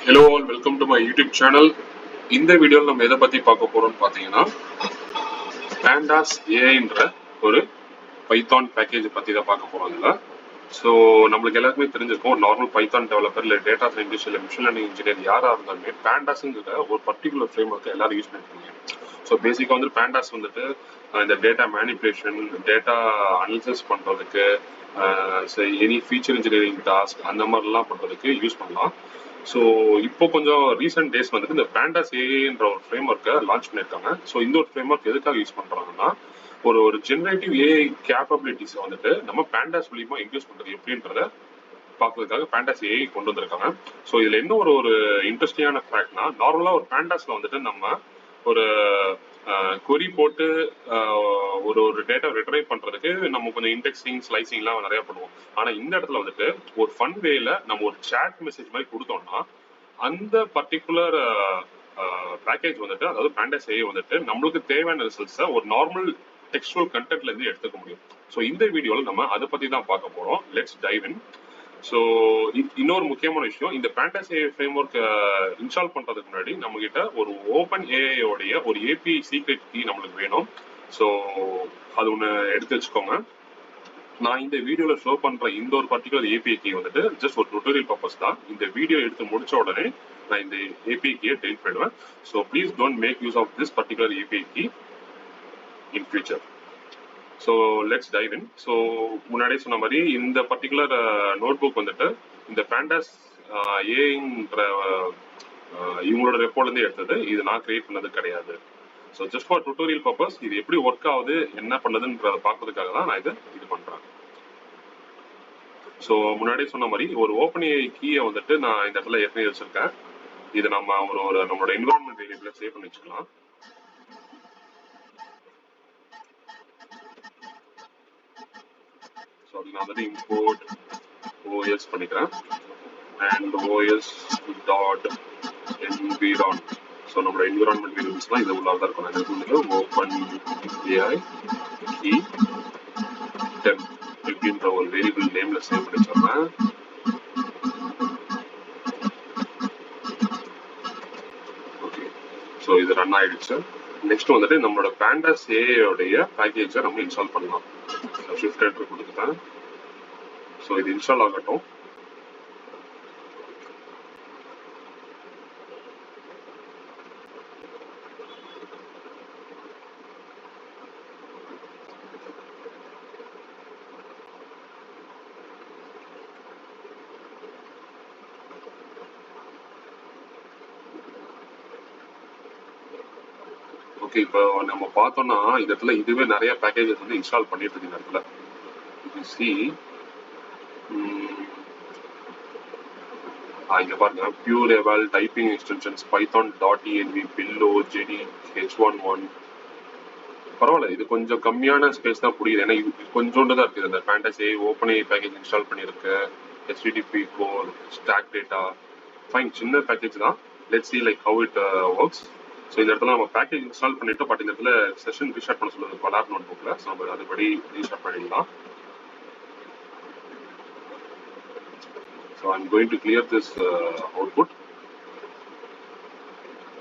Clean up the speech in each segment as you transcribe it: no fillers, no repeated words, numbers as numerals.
Hello all, welcome to my YouTube channel. இந்த வீடியோல நம்ம எதை பத்தி பார்க்க போறோம்னு பாத்தீங்கன்னா Pandas AIன்ற ஒரு பைத்தான் பேக்கேஜ் பத்தி தான் பார்க்க போறோம் இதுல. ஸோ நம்மளுக்கு எல்லாருக்குமே தெரிஞ்சிருக்கும் நார்மல் பைத்தான் டெவலப்பர் இல்லை டேட்டா சயின்டிஸ்ட் இல்லை மிஷின் லேர்னிங் இன்ஜினியர் யாரா இருந்தாலுமே பேண்டாஸ்ங்கிற ஒரு பர்டிகுலர் ஃப்ரேம் ஒர்க்கை எல்லாரும் யூஸ் பண்ணிருக்கீங்க. ஸோ பேசிக்காக வந்து பேண்டாஸ் வந்துட்டு இந்த டேட்டா மேனிபுலேஷன் டேட்டா அனாலிசிஸ் பண்றதுக்கு எனி ஃபீச்சர் இன்ஜினியரிங் டாஸ்க் அந்த மாதிரிலாம் பண்றதுக்கு யூஸ் பண்ணலாம். ஸோ இப்போ கொஞ்சம் ரீசெண்ட் டேஸ் வந்துட்டு இந்த பேண்டாஸ் ஏஐன்ற ஒரு ஃப்ரேம் ஒர்க்கை லான்ச் பண்ணியிருக்காங்க. ஸோ இந்த ஒரு ஃப்ரேம் ஒர்க் எதுக்காக யூஸ் பண்றாங்கன்னா ஒரு ஜெனரேட்டிவ் ஏஐ கேப்பபிலிட்டிஸ் வந்துட்டு நம்ம பேண்டாஸ் மூலியமா இன்க்ரீஸ் பண்றது எப்படின்றத பார்க்கறதுக்காக பேண்டாஸ் ஏஐ கொண்டு வந்திருக்காங்க. ஸோ இதுல என்ன ஒரு இன்ட்ரெஸ்டிங்கான ஃபேக்ட்னா நார்மலா ஒரு பேண்டாஸ்ல வந்துட்டு நம்ம ஒரு கொரி போட்டு ஒரு டேட்டா ரிட்ரைவ் பண்றதுக்கு நம்ம கொஞ்சம் இண்டெக்ஸிங் ஸ்லைசிங்லாம் நிறைய பண்ணுவோம். ஆனா இந்த இடத்துல வந்துட்டு ஒரு ஃபன் வேல நம்ம ஒரு சாட் மெசேஜ் மாதிரி கொடுத்தோம்னா அந்த பர்டிகுலர் பேக்கேஜ் வந்துட்டு அதாவது பேண்டாஸ் ஏஐ வந்துட்டு நம்மளுக்கு தேவையான ரிசல்ட்ஸை ஒரு நார்மல் டெக்ஸ்டுவல் கண்டென்ட்ல இருந்து எடுத்துக்க முடியும். ஸோ இந்த வீடியோவில் நம்ம அதை பத்தி தான் பார்க்க போறோம். Let's dive in. ஸோ இன்னொரு முக்கியமான விஷயம், இந்த pandas AI frame work install பண்றதுக்கு முன்னாடி நம்ம கிட்ட ஒரு ஓப்பன் ஏஐயோடைய ஒரு ஏபிஐ சீக்ரெட் கீ நம்மளுக்கு வேணும். ஸோ அது ஒன்று எடுத்து வச்சுக்கோங்க. நான் இந்த வீடியோல ஷோ பண்ற இந்த ஒரு பர்டிகுலர் ஏபிஐ கீ வந்துட்டு ஜஸ்ட் ஒரு டுட்டோரியல் பர்பஸ் தான். இந்த வீடியோ எடுத்து முடிச்ச உடனே நான் இந்த ஏபிஐ கீயை டெலிட் பண்ணிடுவேன். So please don't make use of this particular API key in future. So let's dive in. So முன்னாடியே சொன்ன மாதிரி இந்த பர்டிகுலர் நோட் புக் வந்துட்டு இந்த பேண்டாஸ் ஏன்ற இவங்களோட ரெப்போர்ட்லேருந்து எடுத்தது. இது நான் கிரியேட் பண்ணது கிடையாது. So just for tutorial purpose இது எப்படி ஒர்க் ஆகுது என்ன பண்ணுதுன்றதை பார்க்கறதுக்காக தான் நான் இது பண்றேன். ஸோ முன்னாடியே சொன்ன மாதிரி ஒரு ஓப்பன் ஏஐ கீயை வந்துட்டு நான் இந்த இடத்துல ஏற்கனவே வச்சிருக்கேன். இது நம்ம ஒரு நம்மளோட என்விரான்மெண்ட் வேரியபிள சேவ் பண்ணி வச்சுக்கலாம். ஸோ அது நான் வந்துட்டு இம்போர்ட் ஓஎஸ் பண்ணிக்கிறேன் and os dot environ. So நம்மளோட என்விரான்மெண்ட் வேரியபிள்ஸ்லாம் இது உள்ளாக தான் இருக்கும். நான் ஓப்பன் ஏஐ கீ டெம்ப் அப்படின்ற ஒரு வேரியபிள் நேம்ல சேவ் பண்ணி வச்சிடுறேன். ஓகே, ஸோ இது ரன் ஆயிடுச்சு. நெக்ஸ்ட் வந்துட்டு நம்மளோட பேண்டாஸ் ஏஐயோடைய பேக்கேஜை நம்ம இன்ஸ்டால் பண்ணலாம். ஷிஃப்ட் என்டர் கொடுத்துட்டேன். ஸோ இது இன்ஸ்டால் ஆகட்டும். ஓகே, இப்போ நம்ம பார்த்தோம்னா இந்த இடத்துல இதுவே நிறைய பேக்கேஜஸ் வந்து இன்ஸ்டால் பண்ணிட்டு இருக்கு. இந்த இடத்துல சி இங்க பாருங்க, pure eval typing extensions Python .env pillow JD h11. பரவாயில்ல, இது கொஞ்சம் கம்மியான ஸ்பேஸ் தான் புரியுது. ஏன்னா இது கொஞ்சோண்டு தான் இருக்குது. இந்த pandas AI open AI package install பண்ணியிருக்கு. HTTP core stack data fine, சின்ன பேக்கேஜ் தான். Let's see like how it works. So இந்த இடத்துல நம்ம பேக்கேஜ் இன்ஸ்டால் பண்ணிட்டோம். பட் இந்த இடத்துல செஷன் ரீஸ்டார்ட் பண்ண சொல்லுது கொலாப் நோட் புக்ல. ஸோ நம்ம அதுபடி ரீஸ்டார்ட் பண்ணிடலாம். So I'm going to clear this output.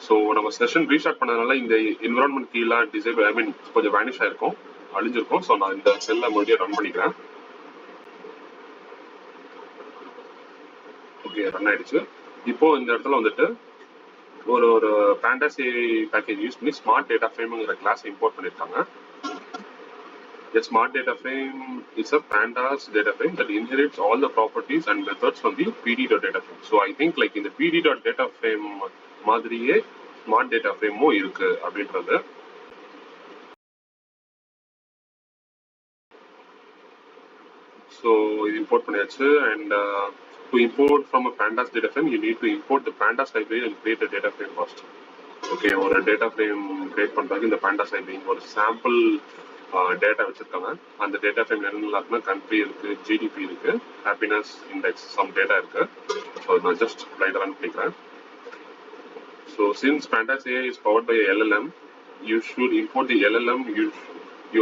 So நம்ம செஷன் ரீஸ்டார்ட் பண்ணதுனால இந்த என்விரான்மெண்ட் கீழே டிசேபிள் கொஞ்சம் வேனிஷ் ஆயிருக்கும், அழிஞ்சிருக்கும். ஸோ நான் இந்த செல்லை மறுபடியும் ரன் பண்ணிக்கிறேன். ஓகே, ரன் ஆயிடுச்சு. இப்போ இந்த இடத்துல வந்துட்டு ஒரு பேண்டாஸ் ஏஐ பேக்கேஜ் யூஸ் பண்ணி ஸ்மார்ட் டேட்டா ஃப்ரேம்ங்கிற கிளாஸ் இம்போர்ட் பண்ணிருக்காங்க. A smart data frame is a pandas data frame that inherits all the properties and methods from the pd.data frame. So I think like இந்த pd.data frame மாதிரியே smart data frame இருக்கு அப்படின்றது. So இது import பண்ணியாச்சு. and to import from a pandas data frame you need to import the pandas library and create a data frame first. Okay, ஒரு data frame create பண்றதுக்கு இந்த பேண்டாஸ் library ஒரு sample data வச்சிருக்காங்க. அந்த டேட்டா ஃப்ரேம் என்னென்ன இருக்குன்னா country இருக்கு, GDP இருக்கு, ஹாப்பினஸ் இண்டெக்ஸ் சம் டேட்டா இருக்கு. ஸோ நான் ஜஸ்ட் லைட் ரன் பண்ணிக்கிறேன். So since pandas AI is powered by LLM, you should import the LLM you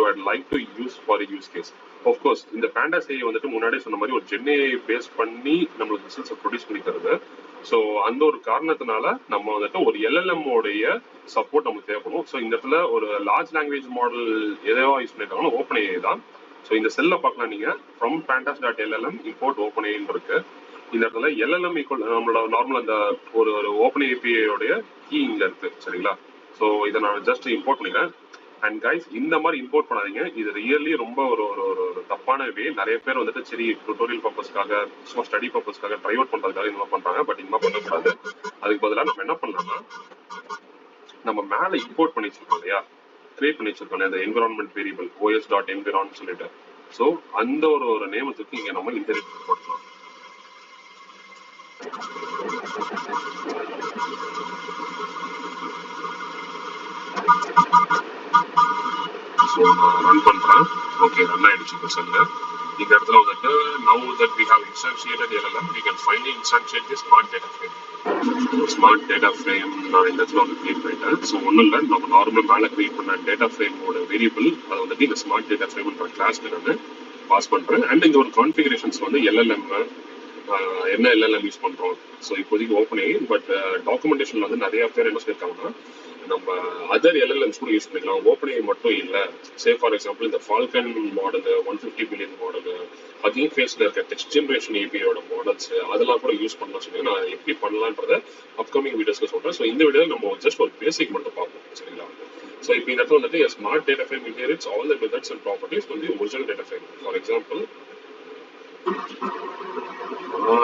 would like to use for a use case. Of course இந்த pandas AI வந்துட்டு முன்னாடியே சொன்ன மாதிரி ஒரு gen AI base பண்ணி நம்மளுக்கு ரிசல்ட்ஸை produce பண்ணி தருது. ஸோ அந்த ஒரு காரணத்தினால நம்ம வந்துட்டு ஒரு எல்எல்எம் உடைய சப்போர்ட் நமக்கு தேவைப்படும். ஸோ இந்த இடத்துல ஒரு லார்ஜ் லாங்குவேஜ் மாடல் எதோ யூஸ் பண்ணிருக்காங்கன்னா ஓப்பன் ஏஐ தான். ஸோ இந்த செல்ல பார்க்கலாம் நீங்க ஃப்ரம் pandas.llm import OpenAI இருக்கு. இந்த இடத்துல எல்எல்எம் ஈக்குவல் நம்மளோட நார்மல் அந்த ஒரு ஓப்பன் ஏபிஐயோடைய கீ இங்க இருக்கு சரிங்களா. ஸோ இதை நான் ஜஸ்ட் இம்போர்ட் பண்ணிக்கிறேன். அண்ட் கைஸ் இந்த மாதிரி இம்போர்ட் பண்ணாதீங்க, இது ரியல்லி ரொம்ப ஒரு ஒரு ஒரு தப்பான வே. நிறைய பேர் வந்துட்டு சரி டுட்டோரியல் பர்பஸ்க்காக சும்மா ஸ்டடி பர்பஸ்க்காக ட்ரை அவுட் பண்றதுக்காக இந்த மாதிரி பண்றாங்க. பட் இந்த மாதிரி பண்ணக்கூடாது. அதுக்கு பதிலாக நம்ம என்ன பண்ணலாம்னா நம்ம மேல இம்போர்ட் பண்ணி வச்சிருக்கோம் இல்லையா, கிரியேட் பண்ணி வச்சிருக்கோம் அந்த என்விரான்மெண்ட் வேரியபிள் os.environ சொல்லிட்டு. ஸோ அந்த ஒரு நேமத்துக்கு இங்க நம்ம இன்டெரிட் போடலாம். ஸோ நான் ரன் பண்றேன். ஓகே ரன் ஆயிடுச்சு இப்போ செல்ல. இந்த இடத்துல வந்துட்டு now that we have instantiated LLM we can finally instantiate the smart data frame. Smart data frame நான் இந்த இடத்துல வந்து கிரியேட் பண்ணிட்டேன். ஸோ ஒன்றும் இல்லை, நம்ம நார்மல் மேலே கிரியேட் பண்ண டேட்டா ஃப்ரேமோட வேரியபிள் அதை வந்துட்டு இந்த ஸ்மார்ட் டேட்டா ஃப்ரேம்ன்ற கிளாஸ்க்கு நான் பாஸ் பண்றேன். அண்ட் இந்த ஒரு கான்ஃபிகரேஷன்ஸ் வந்து எல்எல்எம் என்ன எல்எல்எம் யூஸ் பண்றோம். ஸோ இப்போதைக்கு ஓப்பன் ஆகி பட் டாக்குமெண்டேஷன்ல வந்து நிறைய பேர் என்ன சொல்லியிருக்காங்கன்னா நம்ம அதர் எல்எல்எம்ஸ் கூட யூஸ் பண்ணிக்கலாம், ஓப்பன் மட்டும் இல்லை. சே ஃபார் எக்ஸாம்பிள் இந்த Falcon model 150 billion model hugging ஃபேஸ்ல இருக்க டெக்ஸ்ட் ஜென்ரேஷன் ஏபியோட மாடல்ஸ் அதெல்லாம் கூட யூஸ் பண்ணலாம் சொல்லி நான் எப்படி பண்ணலான்றத அப்கமிங் வீடியோஸ்ல சொல்றேன். ஸோ இந்த வீடியோ நம்ம ஜஸ்ட் ஒரு பேசிக் மட்டும் பார்ப்போம் சரிங்களா. ஸோ இப்போ இந்த இடத்துல வந்துட்டு smart data frame inherits all the methods and properties வந்து original data frame. For example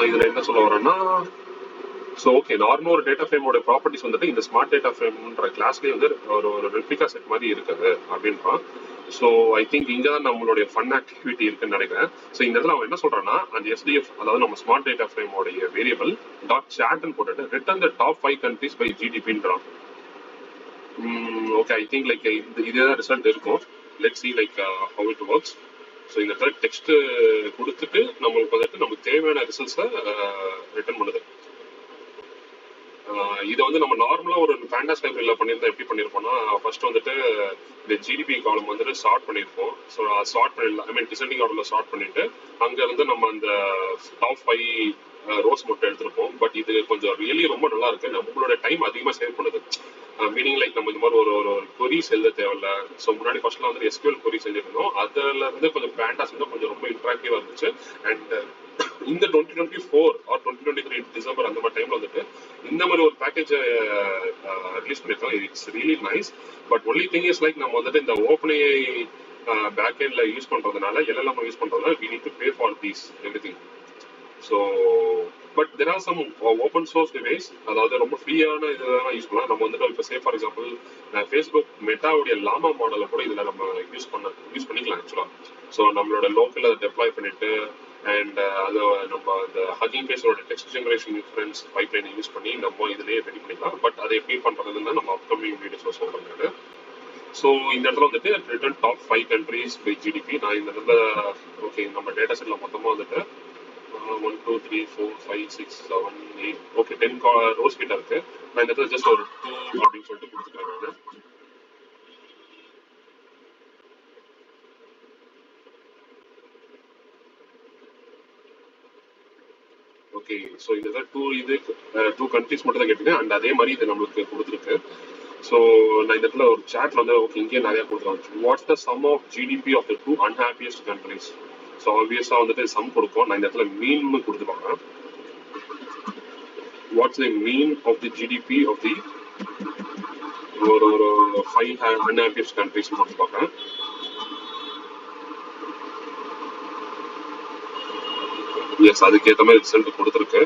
இதுல என்ன சொல்ல வரேன்னா ஸோ ஓகே நார்மல் ஒரு டேட்டா ஃப்ரேமோட ப்ராப்பர்ட்டிஸ் வந்துட்டு இந்த ஸ்மார்ட் டேட்டா ஃப்ரேம்ன்ற கிளாஸ்லேயே வந்து ஒரு ரெப்ளிகா செட் மாதிரி இருக்குது அப்படின்றான். ஸோ ஐ திங்க் இங்கே தான் நம்மளுடைய ஃபன் ஆக்டிவிட்டி இருக்குன்னு நினைக்கிறேன். ஸோ இந்த இடத்துல அவன் என்ன சொல்றான்னா அந்த எஸ்டிஎஃப் அதாவது நம்ம ஸ்மார்ட் டேட்டா ஃப்ரேமோடைய வேரியபிள் டாட் சாட்னு போட்டுட்டு return the top 5 countries by ஜிடிபின்றான். ஓகே ஐ திங்க் லைக் இதே தான் ரிசல்ட் இருக்கும். Let's see like how it works. So இந்த இடத்துல டெக்ஸ்ட் கொடுத்துட்டு நம்மளுக்கு வந்துட்டு நமக்கு தேவையான ரிசல்ட்ஸை ரிட்டர்ன் பண்ணுது. இதை வந்து நம்ம நார்மலா ஒரு பேண்டாஸ் லைப்ரரியில பண்ணியிருந்தா எப்படி பண்ணிருப்போம்னா ஃபர்ஸ்ட் வந்துட்டு இந்த ஜிடிபி காலம் வந்துட்டு ஸ்டார்ட் பண்ணிருப்போம். ஸோ ஸ்டார்ட் பண்ணிடலாம், ஐ மீன் டிசெண்டிங் ஆர்டர்ல ஸ்டார்ட் பண்ணிட்டு அங்க இருந்து நம்ம அந்த டாப் 5 ரோஸ் மட்டும் எடுத்திருப்போம். பட் இது கொஞ்சம் ரியலி ரொம்ப நல்லா இருக்கு, நம்மளோட டைம் அதிகமா சேவ் பண்ணுது. மீனிங் லைக் நம்ம இந்த மாதிரி ஒரு கொரிஸ் எழுத தேவையில்ல. ஸோ முன்னாடி ஃபர்ஸ்ட்ல வந்து எஸ்கியூஎல் கொரிஸ் எழுதிருந்தோம், அதுல இருந்து கொஞ்சம் பேண்டாஸ் வந்து கொஞ்சம் ரொம்ப இன்ட்ராக்டிவா இருந்துச்சு. அண்ட் இந்த 2024 ஆர் 2023 டிசம்பர் அந்த மாதிரி டைம்ல வந்துட்டு இந்த மாதிரி ஒரு பேக்கேஜ் ரிலீஸ் பண்ணிருக்காங்க. It's really nice. But only thing is like நம்ம வந்துட்டு இந்த ஓப்பன்ஏஐ பேக் எண்ட்ல யூஸ் பண்றதுனால எல்எல்எம் யூஸ் பண்றதுனால we need to pay for these everything. So but there are some open source device, அதாவது ரொம்ப ஃப்ரீயான இதெல்லாம் யூஸ் பண்ணலாம். நம்ம வந்துட்டு இப்போ சே ஃபார் எக்ஸாம்பிள் ஃபேஸ்புக் மெட்டாவுடைய லாமா மாடலை கூட இதில் நம்ம யூஸ் பண்ணிக்கலாம் ஆக்சுவலா. ஸோ நம்மளோட லோக்கல் அதை டெப்ளாய் பண்ணிட்டு அண்ட் அதை நம்ம அந்த ஹக்கிங் ஃபேஸோட டெக்ஸ்ட் ஜெனரேஷன் இன்ஃபரன்ஸ் பைப்லைனை யூஸ் பண்ணி நம்ம இதுலேயே ரெடி பண்ணிக்கலாம். பட் அதை எப்படி பண்ணுறதுன்னா நம்ம அப்கமிங் வீடியோஸில் சொல்கிறேன். ஸோ இந்த இடத்துல வந்துட்டு return top 5 countries by GDP. நான் இந்த இடத்துல ஓகே நம்ம டேட்டா செட்டில் மொத்தமாக வந்துட்டு 1 2 3 4 5 6 7 8 ஓகே 10 ரோஸ் கிட்ட இருக்கு. நான் இந்த இடத்துல ஜஸ்ட் ஒரு 2 அப்படின்னு சொல்லிட்டு கொடுத்துக்கிறேன் நான். ஓகே ஸோ இந்த 2 countries மட்டும் தான் கேட்டிருக்கேன். அண்ட் அதே மாதிரி இது நம்மளுக்கு கொடுத்துருக்கு. ஸோ நான் இந்த இடத்துல ஒரு சாட்ல வந்து ஓகே இங்கே நிறைய கொடுத்துருக்காங்க. What's the sum of GDP of the 2 unhappiest countries. So ஆப்வியஸா வந்துட்டு சம் கொடுக்கும். நான் இந்த இடத்துல மீன் கொடுத்துருப்பாங்க. What's the mean of the GDP of the ஒரு 5 unhappiest countries கொடுத்துருப்பாங்க. எஸ் அதுக்கேற்ற மாதிரி ரிசல்ட் கொடுத்துருக்கு.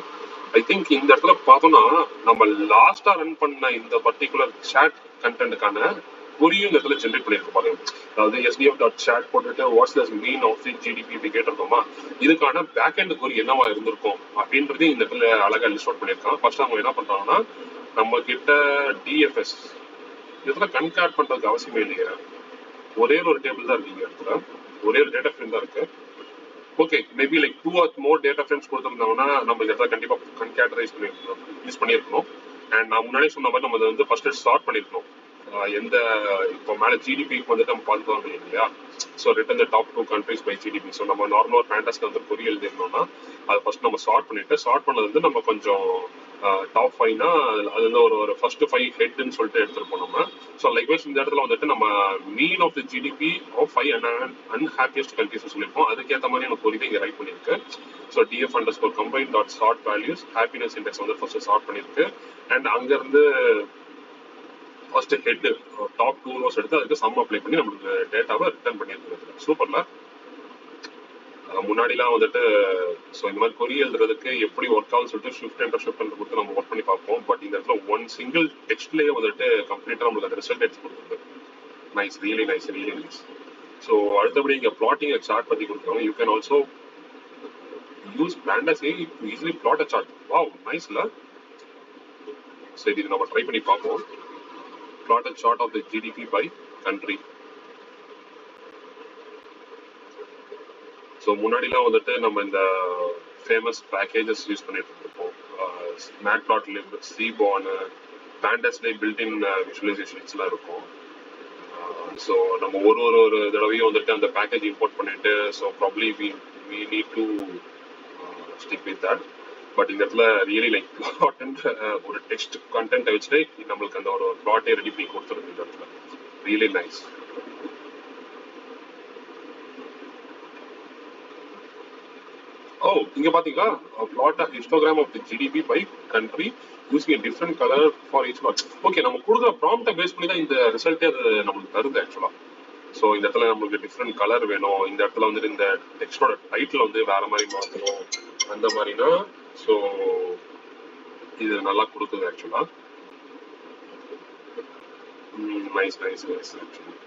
ஐ திங்க் இந்த இடத்துல பார்த்தோம்னா நம்ம லாஸ்டா ரன் பண்ண இந்த பர்டிகுலர் சாட் கண்டென்ட்டுக்கான குறியும் இந்த இடத்துல ஜென்ரேட் பண்ணிருக்கோம் பாருங்க. அதாவது sdf.chat போட்டுட்டு what's the mean of the GDP இப்படி கேட்டிருக்கோமா, இதுக்கான பேக் எண்ட் குறி என்னவா இருந்திருக்கும் அப்படின்றது இந்த இடத்துல அழகா லிஸ்ட் அவுட் பண்ணியிருக்கான். ஃபர்ஸ்ட் அவங்க என்ன பண்றாங்கன்னா நம்ம கிட்ட டிஎஃப்எஸ் இதுல கன்கார்ட் பண்றதுக்கு அவசியமே இல்லையா, ஒரே ஒரு டேபிள் தான் இருக்கு. இடத்துல ஒரே ஒரு டேட்டா ஃப்ரேம் தான் இருக்கு. Okay maybe like 2 or more data frames கொடுத்துருந்தாங்கன்னா நம்ம இடத்துல கண்டிப்பா கன்கேட்டரைஸ் யூஸ் பண்ணியிருக்கணும். அண்ட் நான் முன்னாடி சொன்ன மாதிரி நம்ம வந்து ஃபர்ஸ்ட் ஸ்டார்ட் பண்ணிருக்கணும். எந்த இப்போ மேலே ஜிடிபிக்கு வந்துட்டு நம்ம பார்த்துவாங்க இல்லையா. So return the top 2 countries by GDP. So நம்ம நார்மலாக பேண்டாஸ்க்கு வந்து கொரி எழுதிருந்தோம்னா அதை ஃபர்ஸ்ட் நம்ம சார்ட் பண்ணிட்டு சார்ட் பண்ணது வந்து நம்ம கொஞ்சம் டாப் 5னா அது வந்து ஒரு ஃபர்ஸ்ட் 5 ஹெட்னு சொல்லிட்டு எடுத்துருப்போம் நம்ம. ஸோ லைக்வைஸ் இந்த இடத்துல வந்துட்டு நம்ம mean of the GDP of 5 unhappiest countries சொல்லியிருக்கோம். அதுக்கேற்ற மாதிரி எனக்கு கொரி இங்கே ரைட் பண்ணியிருக்கு. So df_combine.sort values happiness index வந்து ஃபர்ஸ்ட் சார்ட் பண்ணியிருக்கு. அண்ட் அங்கேருந்து ஃபர்ஸ்ட் ஹெட் டாப் 2 rows எடுத்து அதுக்கு சம் அப்ளை பண்ணி நம்மளுக்கு டேட்டாவை ரிட்டர்ன் பண்ணியிருக்கிறது. சூப்பர்ல. முன்னாடிலாம் வந்துட்டு ஸோ இந்த மாதிரி கொரி எழுதுறதுக்கு எப்படி ஒர்க் ஆகும்னு சொல்லிட்டு ஷிஃப்ட் கொடுத்து நம்ம ஒர்க் பண்ணி பார்ப்போம். பட் இந்த இடத்துல ஒன் சிங்கிள் டெக்ஸ்ட்லேயே வந்துட்டு கம்ப்ளீட்டாக நம்மளுக்கு அந்த ரிசல்ட் எடுத்து கொடுக்குறது. Nice, really nice. ஸோ அடுத்தபடி இங்கே பிளாட்டிங் சார்ட் பற்றி கொடுக்குறோம். You can also use pandas AI to easily plot a chart. Wow, நைஸ்ல. சரி, இது நம்ம ட்ரை பண்ணி பார்ப்போம். plot a chart of the GDP by country. So முன்னாடிலாம் வந்துட்டு நம்ம இந்த ஃபேமஸ் பேக்கேஜஸ் யூஸ் பண்ணிட்டு இருப்போம். மேட்ப்ளாட்லிப், சீபான், பேண்டஸ்லேயே பில்டின் விஷுவலைசேஷன்ஸ்லாம் இருக்கும். ஸோ நம்ம ஒரு தடவையும் வந்துட்டு அந்த பேக்கேஜ் இம்போர்ட் பண்ணிட்டு so probably we need to stick with that. But இந்த இடத்துல ரியலி லைக் பிளாட்ன்ற ஒரு டெக்ஸ்ட் கண்டென்ட்டை வச்சுட்டு நம்மளுக்கு அந்த ஒரு பிளாட்டே ரெடி பண்ணி கொடுத்துருது இந்த இடத்துல. Really nice. இங்க பாத்தீங்களா, plot a histogram of the GDP by country using a different color for each lot. Okay, நம்ம கொடுக்குற ப்ராம்ப்டை பேஸ் பண்ணி தான் இந்த ரிசல்ட்டே அது நம்மளுக்கு தருது ஆக்சுவலா. ஸோ இந்த இடத்துல நம்மளுக்கு டிஃப்ரெண்ட் கலர் வேணும், இந்த இடத்துல வந்துட்டு இந்த டெக்ஸ்டோட டைட்டில் வந்து வேற மாதிரி மாற்றணும் அந்த மாதிரினா ஸோ இது நல்லா கொடுக்குது ஆக்சுவலா. Nice actually.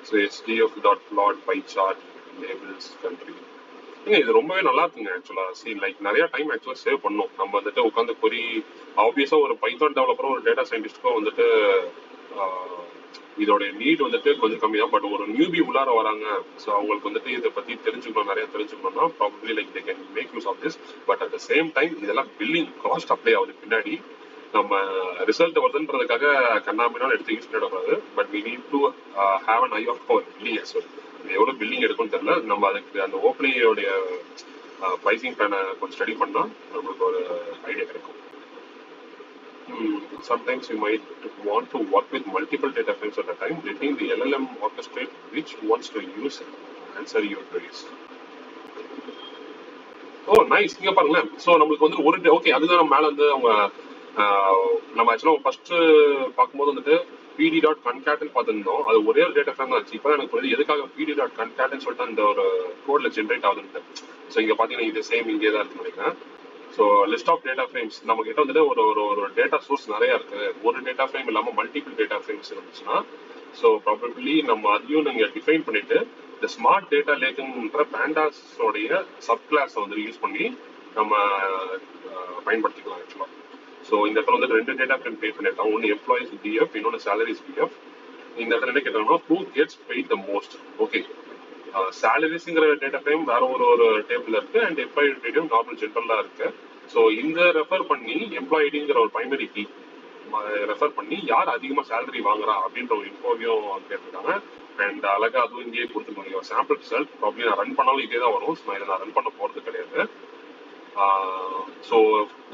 So HDF.plot pie chart labels country. இது ரொம்பவே நல்லா இருக்குங்க ஆக்சுவலா. சி லைக் நிறைய டைம் ஆக்சுவலா சேவ் பண்ணும். நம்ம வந்துட்டு உட்காந்து கொரி ஆப்வியஸா ஒரு பைத்தான் டெவலப்பரும் ஒரு டேட்டா சயின்டிஸ்டுக்கும் வந்துட்டு இதோட நீட் வந்துட்டு கொஞ்சம் கம்மி தான். பட் ஒரு நியூபி உள்ளார வராங்க, ஸோ அவங்களுக்கு வந்துட்டு இதை பத்தி நிறைய தெரிஞ்சுக்கணும்னா probably like they can make use of this. But at the same time இதெல்லாம் பில்லிங் காஸ்ட் அப்ளை ஆகுது பின்னாடி. நம்ம ரிசல்ட் வருதுன்றதுக்காக கண்ணாமினால் எடுத்து யூஸ் பண்ணிடக்கூடாது. But we need to have an eye of power billing as well. எவ்வளோ பில்லிங் எடுக்கும்னு தெரியல. நம்ம அதுக்கு அந்த ஓப்பனிங்கோடைய ப்ரைசிங் பிளானை கொஞ்சம் ஸ்டடி பண்ணா நம்மளுக்கு ஒரு ஐடியா கிடைக்கும். Sometimes you might want to work with multiple data frames at a time, letting the LLM orchestrate which ones to use answer your queries. Nice. இங்க பாருங்களேன். ஸோ நம்மளுக்கு வந்து ஒரு ஓகே அதுதான் நம்ம மேல வந்து அவங்க நம்ம ஆக்சுவலாக ஃபர்ஸ்ட் பார்க்கும்போது வந்துட்டு pd.concat பார்த்துருந்தோம். அது ஒரே ஒரு டேட்டா ஃப்ரேம் தான் ஆச்சு. இப்போ எனக்கு புரியுது எதுக்காக pd.concat சொல்லிட்டு அந்த ஒரு கோட்ல ஜென்ரேட் ஆகுதுன்ட்டு. ஸோ இங்க பாத்தீங்கன்னா இது சேம் இங்கே தான் இருக்கு நினைக்கிறேன். So list of data frames நம்ம கிட்ட வந்துட்டு ஒரு டேட்டா சோர்ஸ் நிறைய இருக்கு. ஒரு டேட்டா ஃப்ரேம் இல்லாமல் மல்டிபிள் டேட்டா ஃப்ரேம்ஸ் இருந்துச்சுன்னா ஸோ ப்ராபபிளி நம்ம அதையும் நீங்க டிஃபைன் பண்ணிட்டு இந்த ஸ்மார்ட் டேட்டா லேக்குன்ற பேண்டாஸோடைய சப் கிளாஸை வந்து யூஸ் பண்ணி நம்ம பயன்படுத்திக்கலாம் ஆக்சுவலா. ஸோ இந்த இடத்துல வந்து 2 டேட்டா ஃப்ரேம் கிரியேட் பண்ணிருக்காங்க. ஒன்று எம்ப்ளாயிஸ் டிஎஃப், இன்னொன்று சேலரிஸ் பிஎஃப். இந்த இடத்துல என்ன கேட்டாங்கன்னா who gets paid the most. Okay, சேலரிஸ்ங்கிற டேட்டா ஃப்ரேம் வேற ஒரு டேபிள் இருக்கு அண்ட் எம்ப்ளாயி டேட்டா நார்மல் ஜென்ரலா இருக்கு. ஸோ இந்த ரெஃபர் பண்ணி எம்ப்ளாயிடிங்கிற ஒரு பிரைமரி கீ ரெஃபர் பண்ணி யார் அதிகமா சேலரி வாங்குறா அப்படின்ற ஒரு இன்ஃபோவையும் கேட்டிருக்காங்க. அண்ட் அழகா அதுவும் இங்கேயே கொடுத்துருக்காங்க சாம்பிள் ரிசல்ட். ப்ராப்ளி நான் ரன் பண்ணாலும் இதே தான் வரும். ஸோ இதை நான் ரன் பண்ண போறது கிடையாது. ஸோ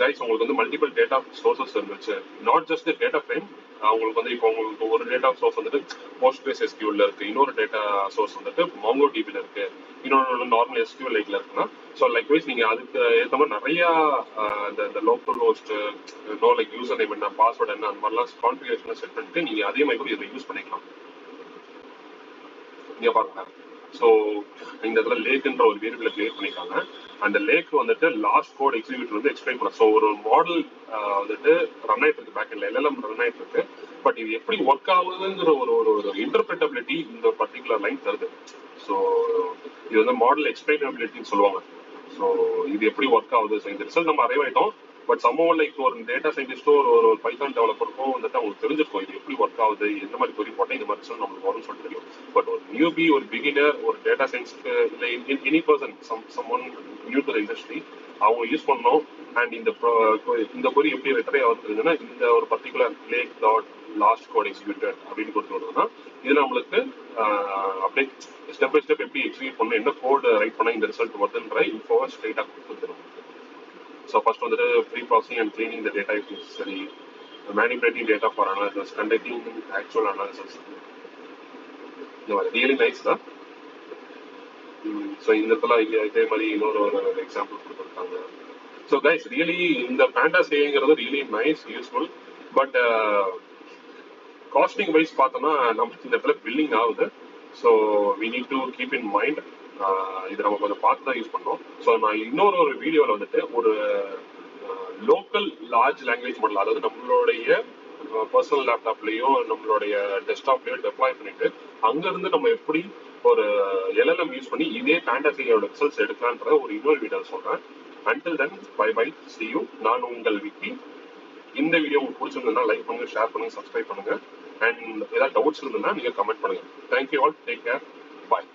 கைஸ், உங்களுக்கு வந்து மல்டிபிள் டேட்டா சோர்சஸ் இருந்துச்சு, நாட் ஜஸ்ட் டேட்டா ஃப்ரேம். உங்களுக்கு வந்து இப்போ உங்களுக்கு ஒரு டேட்டா சோர்ஸ் வந்துட்டு போஸ்ட்கிரேஸ் எஸ்கியூல இருக்கு, இன்னொரு டேட்டா சோர்ஸ் வந்துட்டு MongoDBல இருக்கு, இன்னொரு நார்மல் எஸ்கியூ லைக்ல இருக்குன்னா ஸோ லைக் வைஸ் நீங்க அதுக்கு ஏற்ற மாதிரி நிறைய இந்த local host no like user name என்ன, பாஸ்வேர்ட் என்ன, அந்த மாதிரிலாம் கான்ஃபிகரேஷன் செட் பண்ணிட்டு நீங்க அதே மாதிரி கூட இதை யூஸ் பண்ணிக்கலாம். இங்க பாருங்க. ஸோ இந்த இடத்துல லேக்ன்ற ஒரு வேரியபிளை கிரியேட் பண்ணிருக்காங்க. அந்த லேக் வந்துட்டு லாஸ்ட் கோட் எக்ஸிக்யூட்டர் வந்து எக்ஸ்பிளைன் பண்ண. ஸோ ஒரு மாடல் வந்துட்டு ரன் ஆயிட்டு இருக்கு, பேக்கெண்ட்ல LLM ரன் ஆயிட்டு இருக்கு. பட் இது எப்படி ஒர்க் ஆகுதுங்கிற ஒரு இன்டர்பிரட்டபிலிட்டி இந்த பர்டிகுலர் லைன் தருது. ஸோ இது வந்து மாடல் எக்ஸ்பிளைனபிலிட்டின்னு சொல்லுவாங்க. ஸோ இது எப்படி ஒர்க் ஆகுது. ஸோ இந்த ரிசல்ட் நம்ம அரைவ் ஆயிட்டோம். பட் சம்பவ லைக் ஒரு டேட்டா சயின்டிஸ்டோ ஒரு பைத்தான் டெவலப்பருக்கோ வந்துட்டு அவங்களுக்கு தெரிஞ்சிருக்கும் இது எப்படி ஒர்க் ஆகுது, எந்த மாதிரி கொரி போட்டால் இந்த மாதிரி நம்மளுக்கு வரும்னு சொல்லிட்டு தெரியும். பட் ஒரு நியூபி, ஒரு பிகினர், ஒரு டேட்டா சயின்ஸ்க்கு இல்லை any person someone new to the industry அவங்க யூஸ் பண்ணோம். அண்ட் இந்த கொரி எப்படி ரெட்டரை ஆகுதுன்னா இந்த ஒரு particular lake dot last code executed அப்படின்னு கொடுத்துருந்தோம்னா இதுல நம்மளுக்கு அப்படியே ஸ்டெப் பை ஸ்டெப் எப்படி எக்ஸிக்யூட் பண்ணணும், என்ன கோட் ரைட் பண்ணா இந்த ரிசல்ட் வருதுன்ற இன்ஃபோவை ஸ்ட்ரைட்டா கொடுத்துருவோம். ஸோ ஃபர்ஸ்ட் வந்துட்டு pre processing and cleaning the data is necessary, manipulating data for analysis, conducting actual analysis. இந்த மாதிரி ரியலி நைஸ் தான். ஸோ இந்த இடத்துல இதே மாதிரி இன்னொரு எக்ஸாம்பிள் கொடுத்துருக்காங்க. ஸோ கைஸ் ரியலி இந்த பேண்டாஸ் ஏங்கிறது really nice, useful. But costing wise பார்த்தோம்னா நமக்கு இந்த இடத்துல பில்லிங் ஆகுது. So we need to keep in mind, இது நம்ம கொஞ்சம் பார்த்து தான் யூஸ் பண்ணோம். ஸோ நான் இன்னொரு வீடியோவில் வந்துட்டு ஒரு லோக்கல் லார்ஜ் லாங்குவேஜ் மாடல், அதாவது நம்மளுடைய பர்சனல் லேப்டாப்லேயும் நம்மளுடைய டெஸ்க்டாப்லேயும் டெப்ளாய் பண்ணிட்டு அங்கேருந்து நம்ம எப்படி ஒரு LLM யூஸ் பண்ணி இதே பேண்டாஸியோட ரிசல்ட்ஸ் எடுக்கலான்ற ஒரு இன்னொரு வீடியோ சொல்கிறேன். Until then bye bye, see you. நான் உங்கள் விக்கி. இந்த வீடியோ உங்களுக்கு பிடிச்சிருந்ததுன்னா லைக் பண்ணுங்க, ஷேர் பண்ணுங்க, சப்ஸ்கிரைப் பண்ணுங்க. அண்ட் ஏதாவது டவுட்ஸ் இருந்ததுன்னா நீங்க கமெண்ட் பண்ணுங்க. தேங்க்யூ ஆல், டேக் கேர், பாய்.